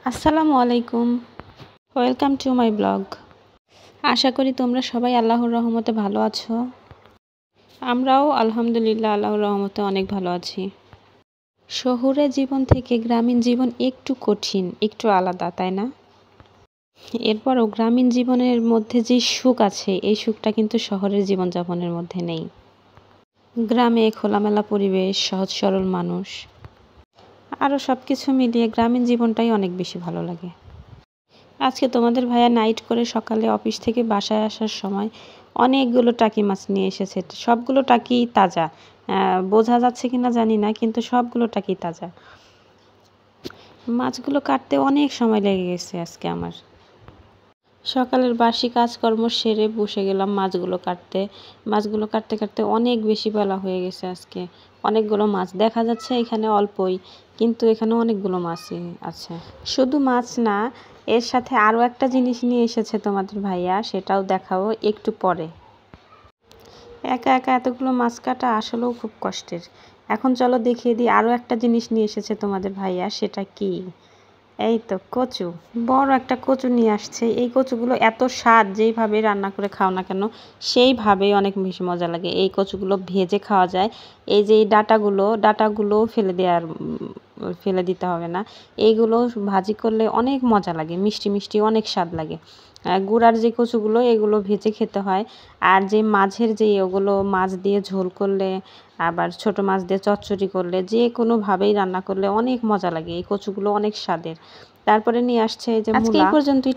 আসসালামু আলাইকুম, welcome to my blog. আশা করি তোমরা সবাই আল্লাহর রহমতে ভালো আছো। আমরাও আলহামদুলিল্লাহ আল্লাহর রহমতে অনেক ভালো আছি। শহুরে জীবন থেকে গ্রামীণ জীবন একটু কঠিন, একটু আলাদা, তাই না? এরপরও গ্রামীণ জীবনের মধ্যে যে সুখ আছে, এই সুখটা কিন্তু শহরের জীবনযাপনের মধ্যে নেই। গ্রামে খোলামেলা পরিবেশ, সহজ সরল মানুষ, আরও সব কিছু মিলিয়ে গ্রামীণ জীবনটাই অনেক বেশি ভালো লাগে। আজকে তোমাদের ভাইয়া নাইট করে সকালে অফিস থেকে বাসায় আসার সময় অনেকগুলো টাকি মাছ নিয়ে এসেছে। সবগুলো টাকি তাজা, বোঝা যাচ্ছে কিনা জানি না, কিন্তু সবগুলো টাকি তাজা। মাছগুলো কাটতে অনেক সময় লেগে গেছে আজকে আমার। সকালের বাসি কাজকর্ম সেরে বসে গেলাম মাছগুলো কাটতে। মাছগুলো কাটতে কাটতে অনেক বেশি বেলা হয়ে গেছে আজকে। অনেকগুলো মাছ দেখা যাচ্ছে এখানে অল্পই, কিন্তু এখানে অনেকগুলো মাছই আছে। শুধু মাছ না, এর সাথে আরও একটা জিনিস নিয়ে এসেছে তোমাদের ভাইয়া, সেটাও দেখাবো একটু পরে। একা একা এতগুলো মাছ কাটা আসলেও খুব কষ্টের। এখন চলো দেখিয়ে দিই আরও একটা জিনিস নিয়ে এসেছে তোমাদের ভাইয়া, সেটা কি? এই তো কচু, বড় একটা কচু নিয়ে আসছে। এই কচুগুলো এত স্বাদ, যেইভাবে রান্না করে খাও না কেন সেইভাবেই অনেক বেশি মজা লাগে। এই কচুগুলো ভেজে খাওয়া যায়। এই যে এই ডাটাগুলো ফেলে দিতে হবে না। এইগুলো ভাজি করলে অনেক মজা লাগে, মিষ্টি মিষ্টি অনেক স্বাদ লাগে। গুঁড়ার যে কচুগুলো, এগুলো ভেজে খেতে হয়। আর যে মাছের যে ওগুলো, মাছ দিয়ে ঝোল করলে, আবার ছোট মাছ দিয়ে চচ্চড়ি করলে, যে কোনোভাবেই রান্না করলে অনেক মজা লাগে। এই কচুগুলো অনেক স্বাদের। তারপরে নিয়ে আসছে এই যে মূলা। আজকে এই পর্যন্তই।